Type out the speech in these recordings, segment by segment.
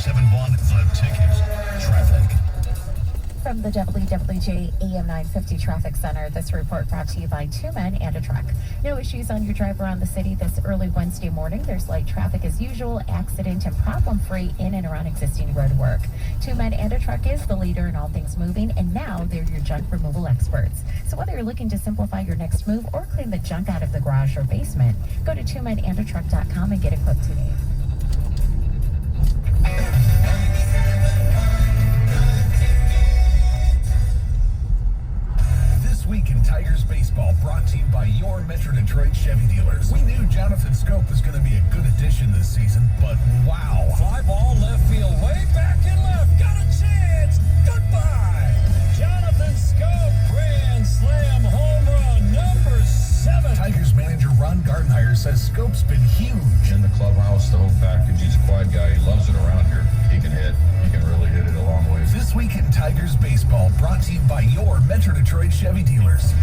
94.71 The Ticket. Traffic. From the WWJ AM 950 Traffic Center, this report brought to you by 2 men and a truck. No issues on your drive around the city this early Wednesday morning. There's light traffic as usual, accident and problem-free in and around existing road work. 2 men and a truck is the leader in all things moving, and now they're your junk removal experts. So whether you're looking to simplify your next move or clean the junk out of the garage or basement, go to 2menandatruck.com and get equipped today. Week in Tigers baseball, brought to you by your Metro Detroit Chevy dealers. We knew Jonathan Scope was going to be a good addition this season, but wow. Fly ball left field, way back and left. Got a chance. Goodbye. Jonathan Scope, grand slam home run, number 7. Tigers manager Ron Gardenhire says Scope's been huge. In the clubhouse, the whole package. He's a quiet guy. He loves it around here. He can hit. He can really hit it a long way. This week in Tigers baseball, brought to you by your Metro Detroit Chevy dealers.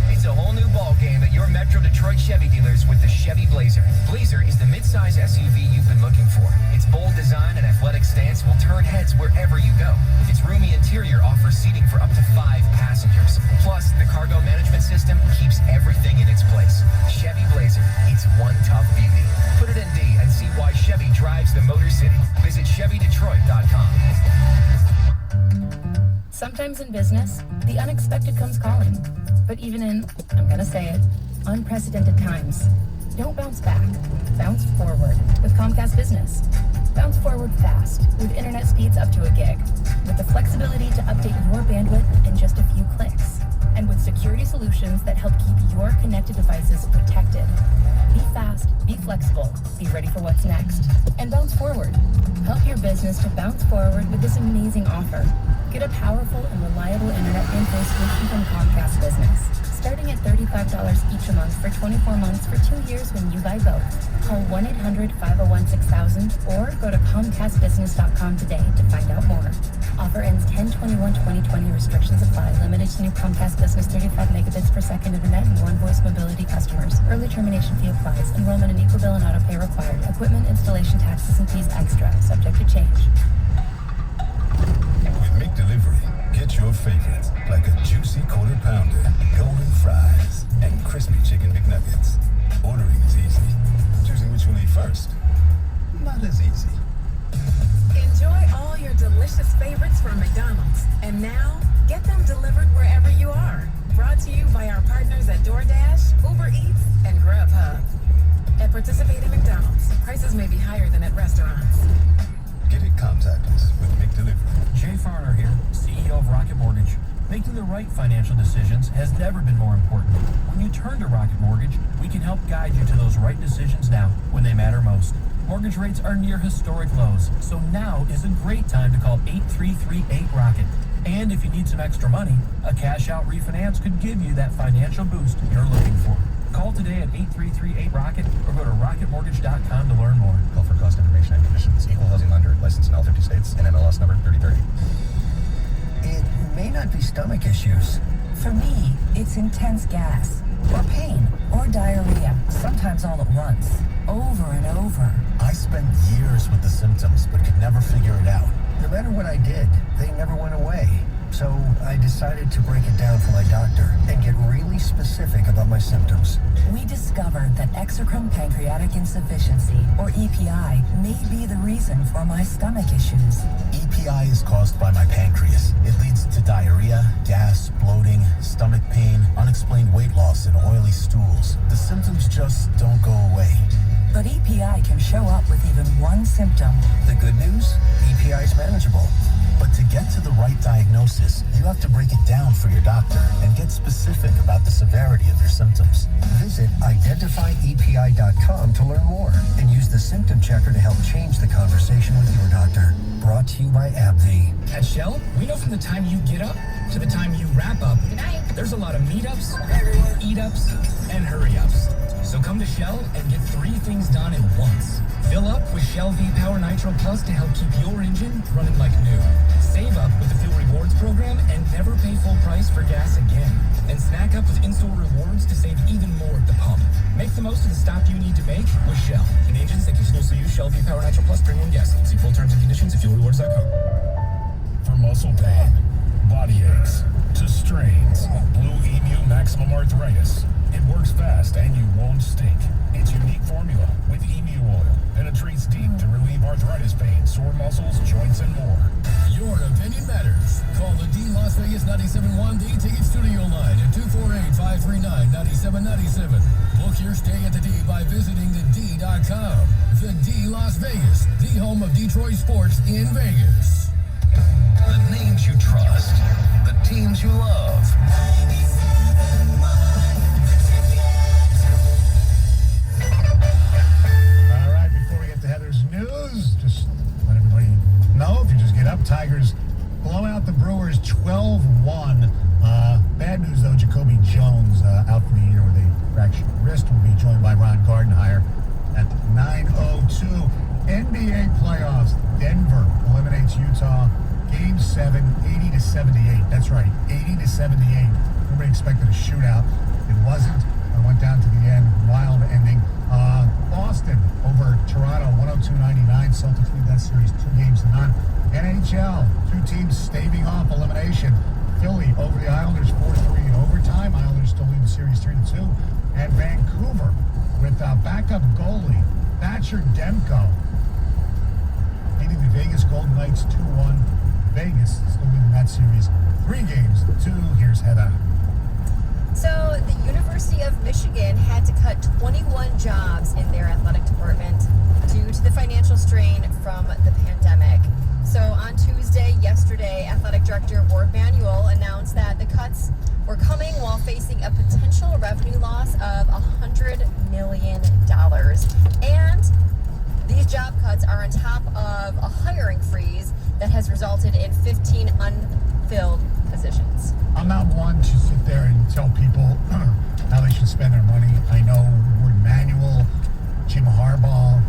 It's a whole new ball game at your Metro Detroit Chevy dealers with the Chevy Blazer. Blazer is the midsize SUV you've been looking for. Its bold design and athletic stance will turn heads wherever you go. Its roomy interior offers seating for up to 5 passengers. Plus, the cargo management system keeps everything in its place. Chevy Blazer, it's one tough beauty. Put it in D and see why Chevy drives the Motor City. Visit ChevyDetroit.com. Sometimes in business, the unexpected comes calling. But even in, I'm gonna say it, unprecedented times, don't bounce back. Bounce forward with Comcast Business. Bounce forward fast with internet speeds up to a gig. With the flexibility to update your bandwidth in just a few clicks. And with security solutions that help keep your connected devices protected. Be fast, be flexible, be ready for what's next. And bounce forward. Help your business to bounce forward with this amazing offer. Get a powerful and reliable internet info solution from Comcast Business. Starting at $35 each a month for 24 months for 2 years when you buy both. Call 1-800-501-6000 or go to ComcastBusiness.com today to find out more. Offer ends 10/21/2020. Restrictions apply. Limited to new Comcast Business 35 megabits per second internet and one voice mobility customers. Early termination fee applies. Enrollment in equal bill and auto pay required. Equipment installation taxes and fees extra. Subject to change. With McDelivery, get your favorites like a juicy quarter pounder, golden fries, and crispy chicken McNuggets. Ordering is easy. Choosing which one to eat first, not as easy. Enjoy all your delicious favorites from McDonald's. And now, get them delivered wherever you are. Brought to you by our partners at DoorDash, Uber Eats, and Grubhub. At participating McDonald's, prices may be higher than at restaurants. Get it contactless with McDelivery. Jay Farner here, CEO of Rocket Mortgage. Making the right financial decisions has never been more important. When you turn to Rocket Mortgage, we can help guide you to those right decisions now when they matter most. Mortgage rates are near historic lows, so now is a great time to call 8338-ROCKET. And if you need some extra money, a cash-out refinance could give you that financial boost you're looking for. Call today at 8338-ROCKET or go to rocketmortgage.com to learn more. Call for cost information and conditions. Equal housing lender. Licensed in all 50 states. And MLS number 3030. It may not be stomach issues. For me, it's intense gas, or pain, or diarrhea, sometimes all at once, over and over. I spent years with the symptoms, but could never figure it out. No matter what I did, they never went away. So I decided to break it down for my doctor and get really specific about my symptoms. We discovered that exocrine pancreatic insufficiency, or EPI, may be the reason for my stomach issues. EPI is caused by my pancreas. It leads to diarrhea, gas, bloating, stomach pain, unexplained weight loss, and oily stools. The symptoms just don't go away. But EPI can show up with even one symptom. The good news? EPI is manageable. But to get to the right diagnosis, you have to break it down for your doctor and get specific about the severity of your symptoms. Visit identifyepi.com to learn more and use the symptom checker to help change the conversation with your doctor. Brought to you by AbbVie. At Shell, we know from the time you get up to the time you wrap up, there's a lot of meetups, eat-ups, and hurry-ups. So come to Shell and get 3 things done at once. Fill up with Shell V-Power Nitro Plus to help keep your engine running like new. Save up with the Fuel Rewards program and never pay full price for gas again. And snack up with in-store rewards to save even more at the pump. Make the most of the stop you need to make with Shell. And agents that exclusively use Shell V-Power Natural Plus Premium Gas. See full terms and conditions at fuelrewards.com. From muscle pain, body aches, to strains, Blue Emu Maximum Arthritis. It works fast and you won't stink. Its unique formula with emu oil penetrates deep to relieve arthritis pain, sore muscles, joints, and more. Your opinion matters. Call the D Las Vegas 97.1 D Ticket Studio line at 248-539-9797. Book your stay at the D by visiting thed.com. The D Las Vegas, the home of Detroit sports in Vegas. The names you trust, the teams you love. All right, before we get to Heather's news, just let everybody know, if you just get up, Tigers blow out the Brewers 12-1. Bad news, though, Jacoby Jones out for the year with a fractured wrist. Will be joined by Ron Gardenhire at 9:02. NBA playoffs. Denver eliminates Utah. Game 7, 80-78. That's right, 80-78. Everybody expected a shootout. It wasn't. It went down to the end. Wild ending. Boston over Toronto, 102-99. Celtics lead that series 2-0. NHL, two teams staving off elimination. Philly over the Islanders 4-3 in overtime. Islanders still lead the series 3-2. And Vancouver with backup goalie Thatcher Demko beating the Vegas Golden Knights 2-1. Vegas still leading that series 3-2. Here's Heather. So the University of Michigan had to cut 21 jobs in their athletic department due to the financial strain from the pandemic. So on Tuesday, yesterday, Athletic Director Ward Manuel announced that the cuts were coming while facing a potential revenue loss of $100 million. And these job cuts are on top of a hiring freeze that has resulted in 15 unfilled positions. I'm not one to sit there and tell people how they should spend their money. I know Ward Manuel, Jim Harbaugh,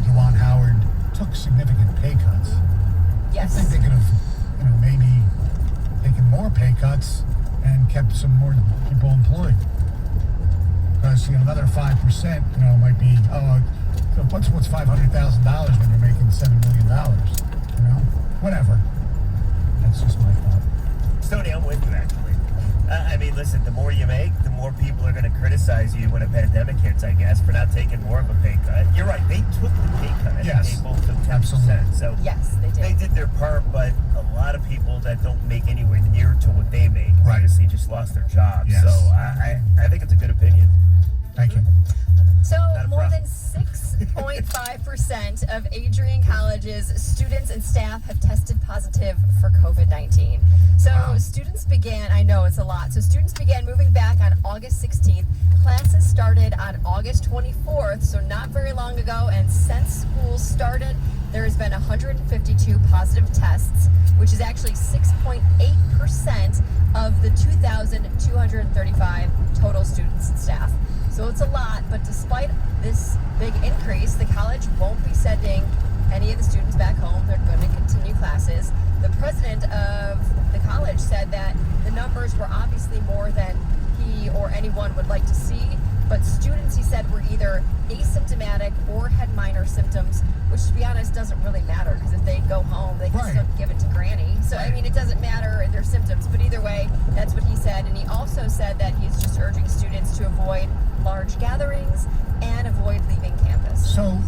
Juwan Howard took significant pay cuts. Yes. I think they could have, maybe taken more pay cuts and kept some more people employed. Because another 5%, might be what's $500,000 when you're making $7 million? Whatever. That's just my thought. Stoney, I'm with you, actually. I mean, listen, the more you make, the more people are going to criticize you when a pandemic hits, I guess, for not taking more of a pay cut. You're right. They took the pay cut. Yes. They both took 10%. Absolutely. So yes, they did. They did their part, but a lot of people that don't make anywhere near to what they make obviously just lost their jobs. Yes. So I think it's a good opinion. Thank you. So more than 6.5% of Adrian College's students and staff have tested positive for COVID-19. So students began, I know it's a lot, so students began moving back on August 16th. Classes started on August 24th, so not very long ago, and since school started, there has been 152 positive tests, which is actually 6.8% of the 2,235 total students and staff. So it's a lot, but despite this big increase, the college won't be sending any of the students back home. They're going to continue classes. The president of the college said that the numbers were obviously more than he or anyone would like to see, but students, he said, were either asymptomatic or had minor symptoms, which, to be honest, doesn't really matter, because if they go home, they can still give it to Granny. So, I mean, it doesn't matter their symptoms, but either way, that's what he said. And he also said that he's just urging students to avoid large gatherings and avoid leaving campus. So,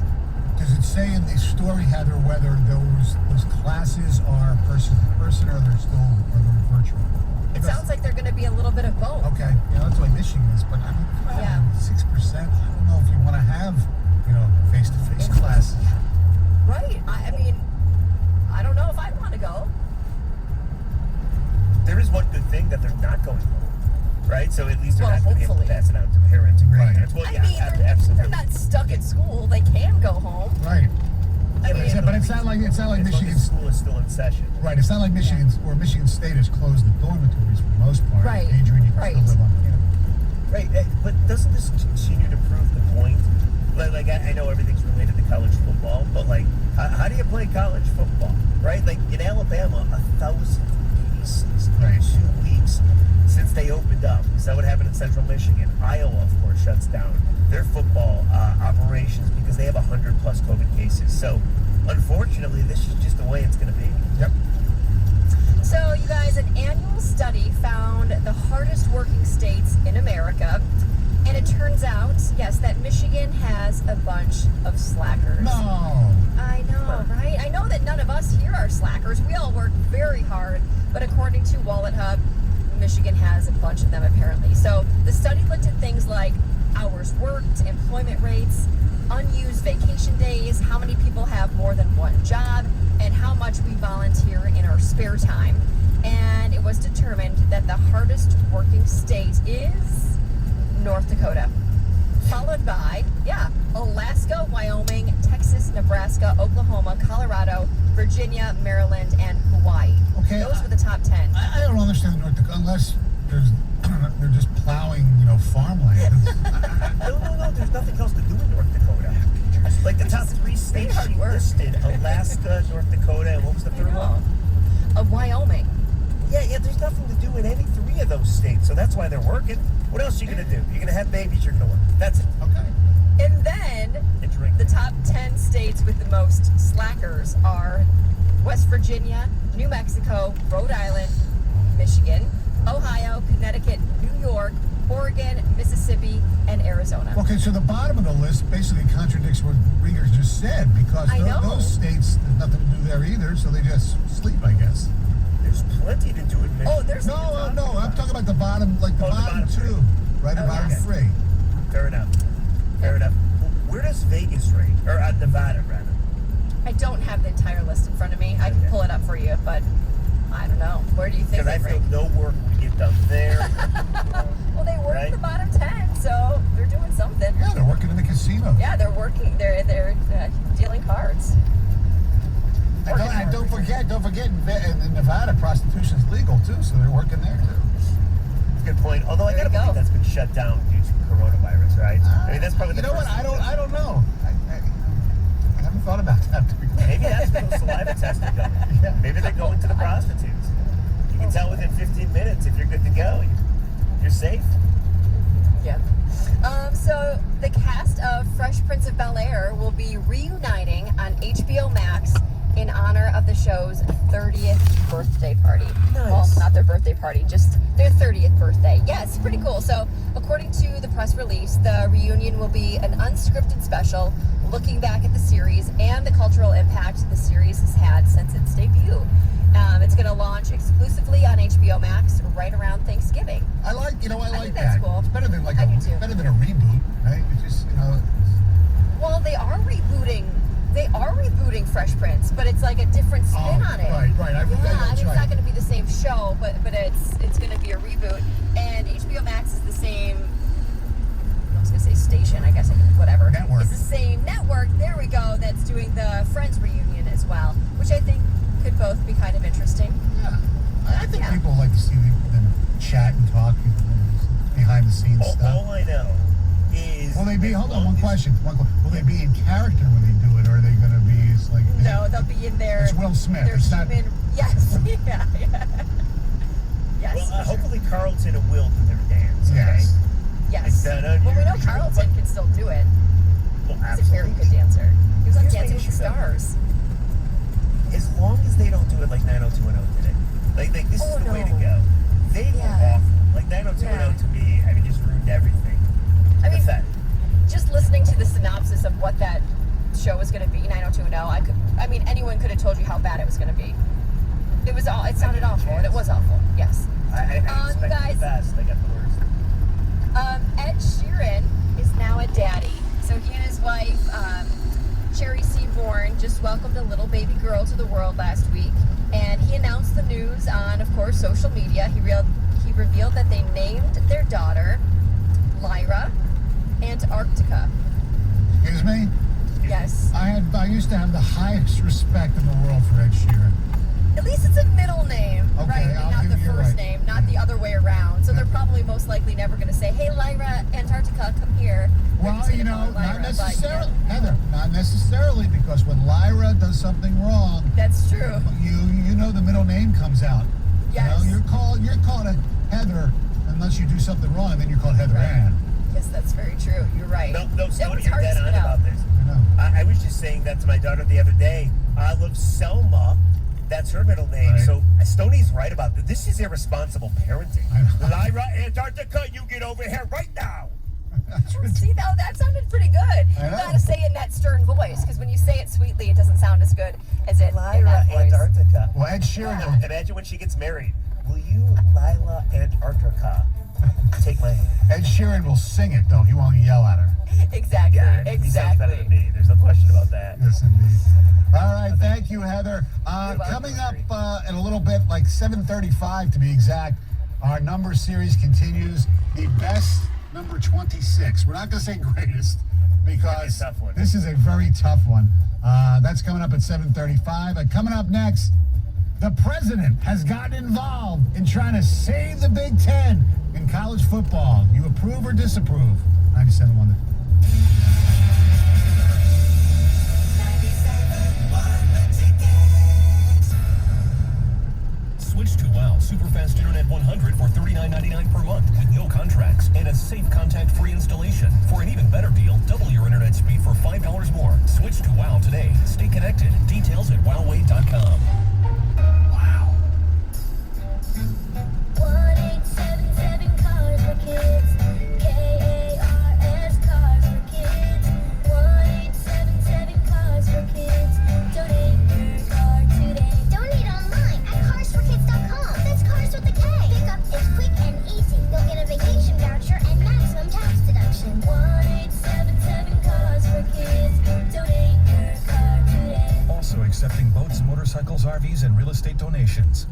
does it say in the story, Heather, whether those classes are person to person or they're virtual? It sounds like they're going to be a little bit of both. Okay, that's why Michigan is, but I mean, 6%. I don't know if you want to have, face-to-face classes. Right. I mean, I don't know if I'd want to go. There is one good thing that they're not going home, right? So at least they're not going to be able to pass it out to parents and grandparents. Well, They're not stuck in school. They can go home. Right. But it's not like Michigan school is still in session. Right. It's not like Michigan State has closed the dormitories for the most part. Right. Adrian, you can still live on campus. Right. But doesn't this continue to prove the point? Like I know everything's related to college football, but how do you play college football? right? Like in Alabama, 1,000 cases in Right. 2 weeks since they opened up. Is that what happened in Central Michigan? Iowa, of course, shuts down their football operations because they have 100 plus COVID cases. So, unfortunately, this is just the way it's going to be. Yep. So, you guys, an annual study found the hardest working states in America. And it turns out, yes, that Michigan has a bunch of slackers. No. I know, right? I know that none of us here are slackers. We all work very hard. But according to Wallet Hub, Michigan has a bunch of them apparently. So the study looked at things like hours worked, employment rates, unused vacation days, how many people have more than one job, and how much we volunteer in our spare time. And it was determined that the hardest working state is North Dakota, followed by, Alaska, Wyoming, Texas, Nebraska, Oklahoma, Colorado, Virginia, Maryland, and Hawaii. Okay, Those were the top 10. I don't understand North Dakota unless they're just plowing, farmland. No, there's nothing else to do in North Dakota. Like the top 3 states she listed, Alaska, North Dakota, and what was the third one? Wyoming. Yeah, there's nothing to do in any 3 of those states, so that's why they're working. What else are you going to do? You're going to have babies, you're going to work. That's it. Okay. And then the top 10 states with the most slackers are West Virginia, New Mexico, Rhode Island, Michigan, Ohio, Connecticut, New York, Oregon, Mississippi, and Arizona. Okay, so the bottom of the list basically contradicts what Rieger just said because those states, there's nothing to do there either, so they just sleep, I guess. There's plenty to do in Michigan. Oh, there's no. I'm talking about the bottom, the bottom 2, right? The bottom 3. Fair enough. Where does Vegas rate? Or Nevada, rather? I don't have the entire list in front of me. I can pull it up for you, but I don't know. Where do you think they Because I feel rank? no work would get done there. Well, they work in the bottom 10, so they're doing something. Yeah, they're working in the casino. Yeah, they're working. They're dealing cards. And don't forget, in Nevada, prostitution's legal too, so they're working there too. Good point. Although I gotta believe that's been shut down due to coronavirus, right? I mean, that's probably the first I don't know. I haven't thought about that. Maybe that's where the saliva test is going. Yeah. Maybe they're going to the prostitutes. You can tell within 15 minutes if you're good to go. You're safe. Yep. So the cast of Fresh Prince of Bel-Air will be reuniting on HBO Max in honor of the show's 30th birthday party. Nice. Well, not their birthday party, just their 30th birthday. Yeah, it's pretty cool. So, according to the press release, the reunion will be an unscripted special looking back at the series and the cultural impact the series has had since its debut. It's going to launch exclusively on HBO Max right around Thanksgiving. I like think that. that's cool. It's better than better than a reboot, right? It's just Well, they are rebooting Fresh Prince, but it's like a different spin on it. Right. It's not going to be the same show, but it's going to be a reboot. And HBO Max is the same. I was going to say station, I guess. Whatever. Network. It's the same network. There we go. That's doing the Friends reunion as well, which I think could both be kind of interesting. Yeah. I think people like to see them chat and talk behind the scenes stuff. All I know is. Will they be? Hold on, one question. Will they be in character when they do it, or are they going to be No, they'll be in there. It's Will Smith. They're It's not. human. Yes. Yeah. Yes. Well, hopefully Carlton and Will do their dance. Okay? Yes. Yes. Well, Well, we know Carlton can still do it. Well, He's a very good dancer. He was on Here's my Dancing with the issue, though. Stars. As long as they don't do it like 90210 today. Like this is the way to go. They were awful. Like 90210 to me, I mean, just ruined everything. I mean, just listening to the synopsis of what that show was going to be, 90210, anyone could have told you how bad it was going to be. It sounded awful, and it was awful. Yes. I expected guys, the best. I got the worst. Ed Sheeran is now a daddy. So he and his wife, Cherry Seaborn, just welcomed a little baby girl to the world last week, and he announced the news on, of course, social media. He revealed that they named their daughter Lyra Antarctica. Excuse me? Yes. I used to have the highest respect in the world for Ed Sheeran. At least it's a middle name, Okay, right? I'll Not give the you first right. name, not the other way around. So they're probably most likely never going to say, "Hey, Lyra Antarctica, come here." Well, Maybe say not Lyra, but, necessarily. Heather, not not necessarily, because when Lyra does something wrong, that's true. You know the middle name comes out. Yes. You know, you're called a Heather unless you do something wrong, and then you're called Heather Ann. Yes, that's very true. You're right. No, Stoney, you're dead on about this. I was just saying that to my daughter the other day. Look, Selma, that's her middle name. Right. So Stoney's right about this. This is irresponsible parenting. Lyra, Antarctica, you get over here right now. See, though, that sounded pretty good. You gotta say it in that stern voice, because when you say it sweetly, it doesn't sound as good as it Lyra, in that voice. Antarctica. Well, Ed Sheeran. Yeah. Imagine when she gets married. Will you, Lila, Antarctica, take my hand? Ed Sheeran will sing it, though. He won't yell at her. Exactly. Yeah, he sounds better than me. There's no question about that. Yes, indeed. All right, thank you, Heather. Coming up in a little bit, like 7:35 to be exact, our number series continues. The best number 26. We're not going to say greatest because this is a very tough one. That's coming up at 7:35. Coming up next, the president has gotten involved in trying to save the Big Ten in college football. You approve or disapprove? 97.1. Switch to WOW Superfast Internet 100 for $39.99 per month with no contracts and a safe contact-free installation. For an even better deal, double your internet speed for $5 more. Switch to WOW today. Stay connected. Details at wowway.com. Wow. 1877 Cars for Kids. KARS Cars for Kids. 1877 Cars for Kids. Donate your car today. Donate online at carsforkids.com. That's cars with a K. Pickup is quick and easy. You'll get a vacation voucher and maximum tax deduction. 1877 Cars for Kids. Donate your car today. Also accepting boats, motorcycles, RVs, and real estate donations.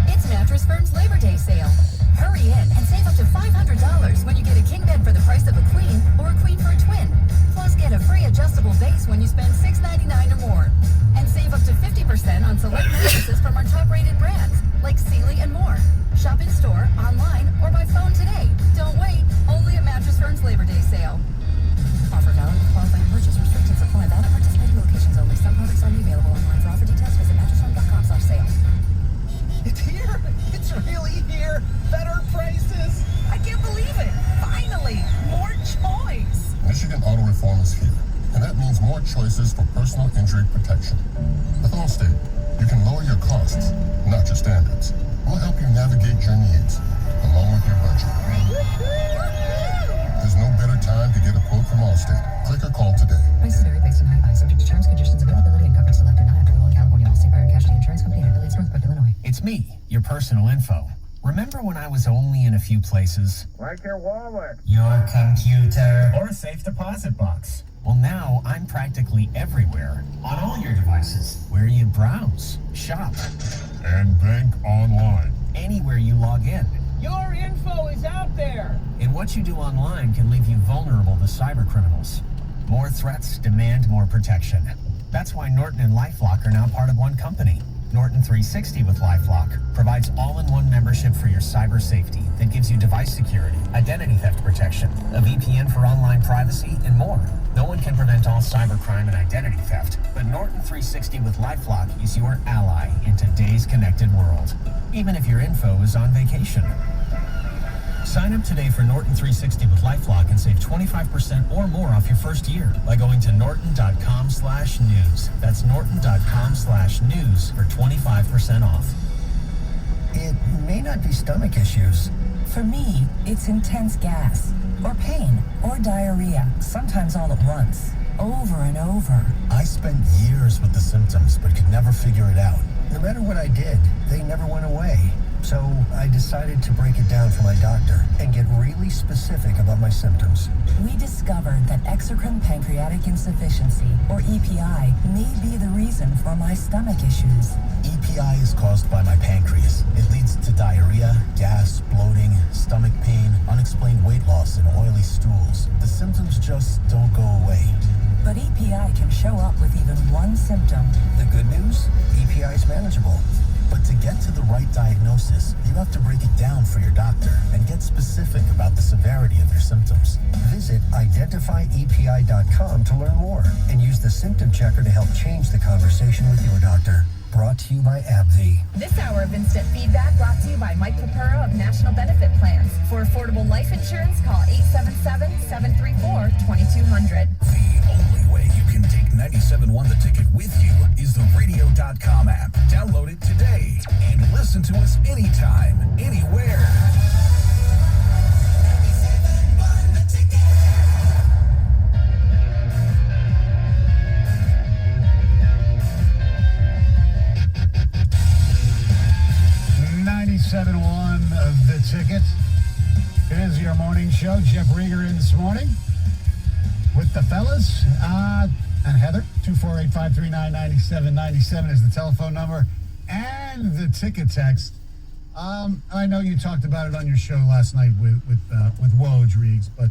It's Mattress Firm's Labor Day sale. Hurry in and save up to $500 when you get a king bed for the price of a queen or a queen for a twin. Plus, get a free adjustable base when you spend $6.99 or more. And save up to 50% on select mattresses from our top-rated brands, like Sealy and more. Shop in store, online, or by phone today. Don't wait. Only at Mattress Firm's Labor Day sale. Offer valid with qualifying purchase. Restrictions apply. Valid participating locations only. Some products only available online. For offer details, visit mattressfirm.com/sale. It's here! It's really here! Better prices! I can't believe it! Finally! More choice! Michigan Auto Reform is here, and that means more choices for personal injury protection. With Allstate, you can lower your costs, not your standards. We'll help you navigate your needs, along with your budget. There's no better time to get a quote from Allstate. Click or call today. Prices vary based on how you buy, subject to terms, conditions, availability, and coverage selected. Not applicable in California. Allstate Fire and Casualty Insurance Company and affiliates, Northbrook, Illinois. It's me, your personal info. Remember when I was only in a few places? Like your wallet. Your computer. Or a safe deposit box. Well, now I'm practically everywhere on all your devices. Where you browse, shop, and bank online. Anywhere you log in. Your info is out there! And what you do online can leave you vulnerable to cyber criminals. More threats demand more protection. That's why Norton and LifeLock are now part of one company. Norton 360 with LifeLock provides all-in-one membership for your cyber safety that gives you device security, identity theft protection, a VPN for online privacy, and more. No one can prevent all cybercrime and identity theft, but Norton 360 with LifeLock is your ally in today's connected world, even if your info is on vacation. Sign up today for Norton 360 with LifeLock and save 25% or more off your first year by going to norton.com/news. That's norton.com/news for 25% off. It may not be stomach issues. For me, it's intense gas, or pain, or diarrhea, sometimes all at once, over and over. I spent years with the symptoms, but could never figure it out. No matter what I did, they never went away. So I decided to break it down for my doctor and get really specific about my symptoms. We discovered that exocrine pancreatic insufficiency, or EPI, may be the reason for my stomach issues. EPI is caused by my pancreas. It leads to diarrhea, gas, bloating, stomach pain, unexplained weight loss, and oily stools. The symptoms just don't go away. But EPI can show up with even one symptom. The good news? EPI is manageable. But to get to the right diagnosis, you have to break it down for your doctor and get specific about the severity of your symptoms. Visit identifyepi.com to learn more and use the symptom checker to help change the conversation with your doctor. Brought to you by AbbVie. This hour of Instant Feedback brought to you by Mike Capurro of National Benefit Plans. For affordable life insurance, call 877-734-2200. The only way you can take 97.1 The Ticket with you is the radio.com app. Download it today and listen to us anytime, anywhere. 97.1 The Ticket. 97.1 The Ticket. It is your morning show. Jeff Rieger in this morning with the fellas. And Heather, 248-539-9797 is the telephone number and the ticket text. I know you talked about it on your show last night with Woj, Riggs, but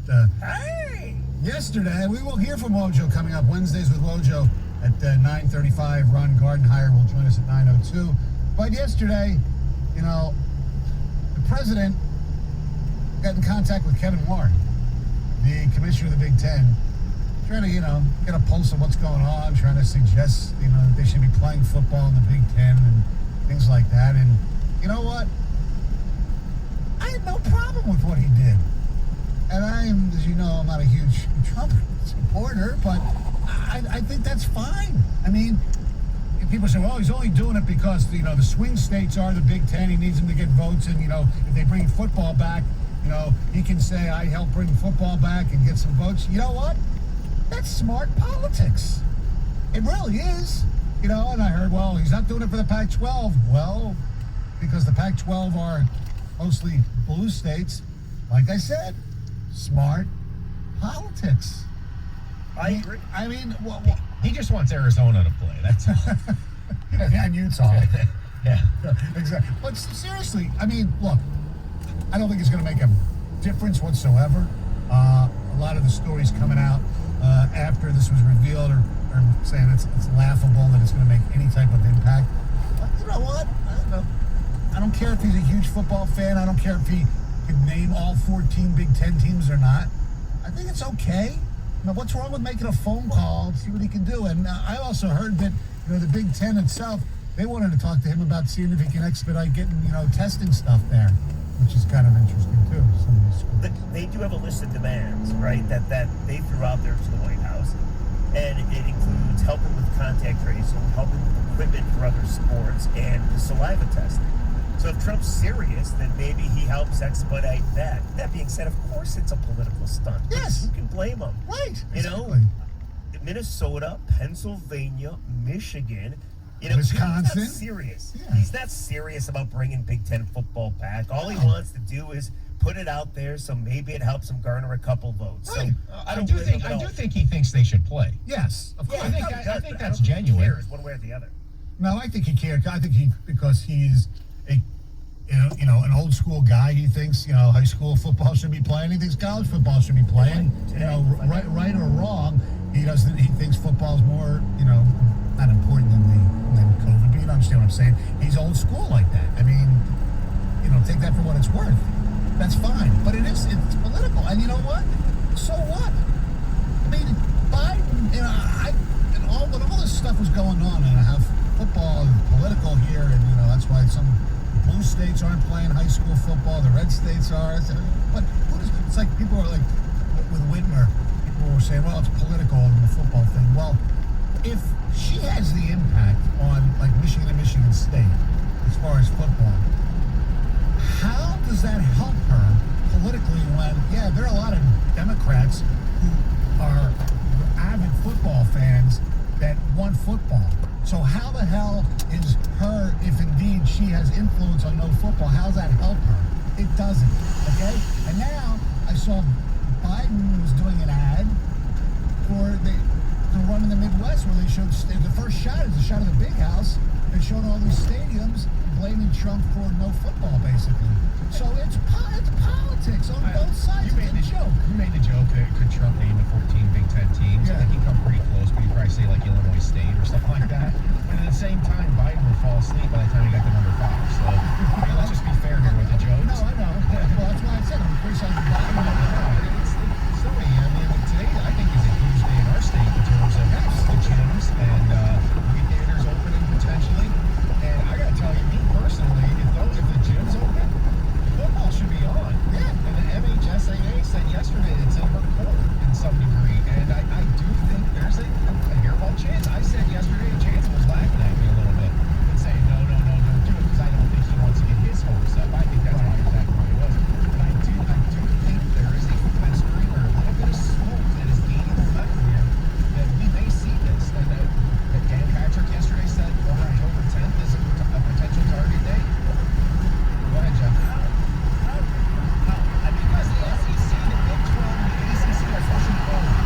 yesterday, we will hear from Wojo coming up Wednesdays with Wojo at 9:35. Ron Gardenhire will join us at 9:02. But yesterday, you know, the president got in contact with Kevin Warren, the commissioner of the Big Ten, trying to, you know, get a pulse of what's going on, trying to suggest, you know, that they should be playing football in the Big Ten and things like that. And you know what? I had no problem with what he did. And I am, as you know, I'm not a huge Trump supporter, but I think that's fine. I mean, if people say, well, he's only doing it because, you know, the swing states are the Big Ten. He needs them to get votes. And, you know, if they bring football back, you know, he can say, I helped bring football back and get some votes. You know what? That's smart politics. It really is. You know, and I heard, well, he's not doing it for the Pac-12. Well, because the Pac-12 are mostly blue states. Like I said, smart politics. I agree. I mean, he just wants Arizona to play. That's all. And Utah. Yeah. Exactly. But seriously, I mean, look, I don't think it's going to make a difference whatsoever. A lot of the stories coming out after this was revealed are saying it's laughable that it's going to make any type of impact. But you know what? I don't know. I don't care if he's a huge football fan. I don't care if he can name all 14 Big Ten teams or not. I think it's okay. Now, what's wrong with making a phone call and see what he can do? And I also heard that, you know, the Big Ten itself, they wanted to talk to him about seeing if he can expedite getting, you know, testing stuff there, which is kind of interesting too. Some of these schools. They do have a list of demands, right, that they threw out there to the White House. And it includes helping with contact tracing, helping with equipment for other sports, and the saliva testing. So if Trump's serious, then maybe he helps expedite that. That being said, of course it's a political stunt. Yes. Who can blame him? Right. You know, Minnesota, Pennsylvania, Michigan, you know, Wisconsin. He's not serious. Yeah. He's not serious about bringing Big Ten football back. All he wants to do is put it out there, so maybe it helps him garner a couple votes. Right. So I do think he thinks they should play. Yes, of course. I think that's He genuine. cares one way or the other. No, I think he cared. I think because he's a, you know, an old school guy. He thinks, you know, high school football should be playing. He thinks college football should be playing. You know, right or wrong. He thinks football is more, you know, not important than COVID. But you understand what I'm saying? He's old school like that. I mean, you know, take that for what it's worth. That's fine. But it's political. And you know what? So what? I mean, Biden, you know, when all this stuff was going on, and I have football and political here, and, you know, that's why some blue states aren't playing high school football, the red states are. But it's like people are like, with Whitmer, people were saying, well, it's political and the football thing. Well, if she has the impact on, like, Michigan and Michigan State, as far as football, how does that help her politically when, yeah, there are a lot of Democrats who are avid football fans that want football. So how the hell is her, if indeed she has influence on no football, how does that help her? It doesn't, okay? And now I saw Biden was doing an ad for the run in the Midwest where they showed, the first shot is a shot of the big house. They showed all these stadiums blaming Trump for no football, basically. So it's politics on both sides. You made the joke that could Trump name the 14 Big Ten teams. Yeah. I think he'd come pretty close, but he'd probably say like Illinois State or something like that. But at the same time, Biden would fall asleep by the time he got to number 5. Chance, I said yesterday, Chance was laughing at me a little bit and saying, no, don't do it, because I don't think he wants to get his hopes up. I think that's why exactly why he was. But I do think there is a festering or a little bit of smoke that is gaining momentum here, that we may see this. And that Dan Patrick yesterday said October 10th is a potential target date. Go ahead, Jeff. Because the SEC, the Big 12, and the ACC are pushing forward.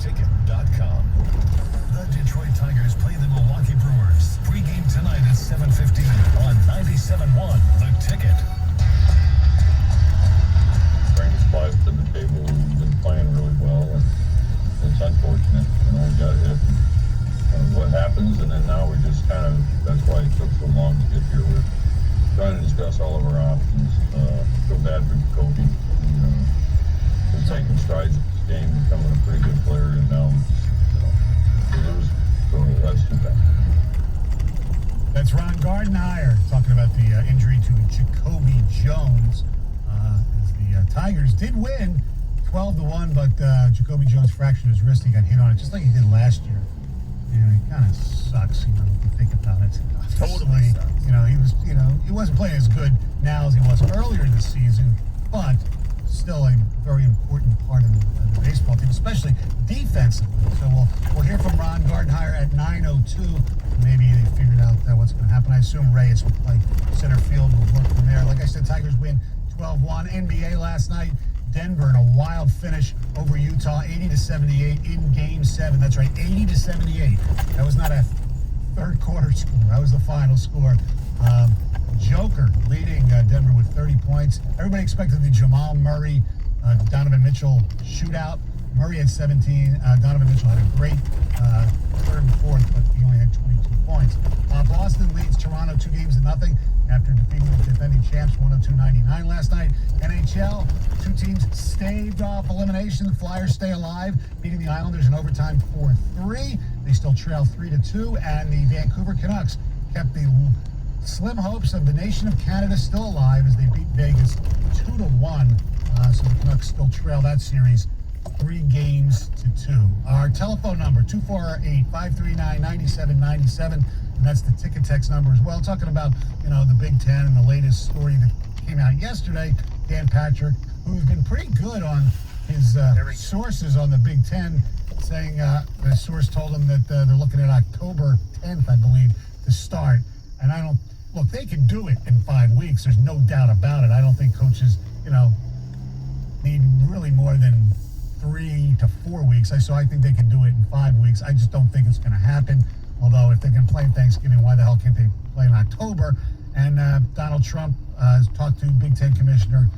theticket.com. The Detroit Tigers play the Milwaukee Brewers. Pre-game tonight at 7:15 on 97.1 The Ticket. Brings life to the table. We've been playing really well, and it's unfortunate. We got hit. What happens, and then now we just that's why it took so long to get here. We're trying to discuss all of our options. Feel bad for Jacoby. He's taking strides at this game, becoming a pretty good player, and now we lose. So that's too bad. That's Ron Gardenhire talking about the injury to Jacoby Jones. As the Tigers did win 12-1, but Jacoby Jones fractured his wrist. He got hit on it just like he did last year. And it kind of sucks, if you think about it. Totally sucks. He wasn't playing as good now as he was earlier this season, but still a very important part of the baseball team, especially defensively. So we'll hear from Ron Gardenhire at 9:02. Maybe they figured out what's going to happen. I assume Reyes will play center field. We'll work from there. Like I said, Tigers win 12-1. NBA last night. Denver in a wild finish over Utah, 80-78 in Game 7. That's right, 80-78. That was not a third quarter score. That was the final score. Joker leading Denver with 30 points. Everybody expected the Jamal Murray, Donovan Mitchell shootout. Murray had 17. Donovan Mitchell had a great third and fourth, but he only had 22 points. Boston leads Toronto 2-0 after defeating the defending champs 102-99 last night. NHL, two teams staved off elimination. The Flyers stay alive, beating the Islanders in overtime 4-3. They still trail 3-2, and the Vancouver Canucks kept the slim hopes of the nation of Canada still alive as they beat Vegas 2-1. So the Canucks still trail that series 3-2. Our telephone number, 248-539-9797. And that's the Ticket Text number as well. Talking about, the Big Ten and the latest story that came out yesterday. Dan Patrick, who's been pretty good on his sources on the Big Ten, saying the source told him that they're looking at October 10th, I believe, to start. And look, they can do it in 5 weeks. There's no doubt about it. I don't think coaches, need really more than 3 to 4 weeks. So I think they can do it in 5 weeks. I just don't think it's going to happen. Although if they can play Thanksgiving, why the hell can't they play in October? And Donald Trump has talked to Big Ten Commissioner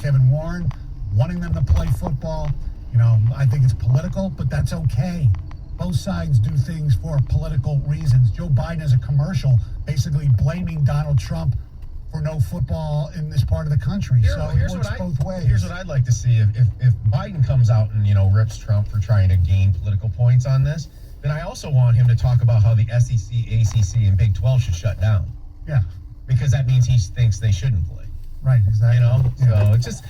Kevin Warren, wanting them to play football. I think it's political, but that's okay. Both sides do things for political reasons. Joe Biden has a commercial basically blaming Donald Trump for no football in this part of the country. Here's both ways. Here's what I'd like to see. If Biden comes out and, rips Trump for trying to gain political points on this, then I also want him to talk about how the SEC, ACC, and Big 12 should shut down. Yeah. Because that means he thinks they shouldn't play. Right, exactly. So it's just,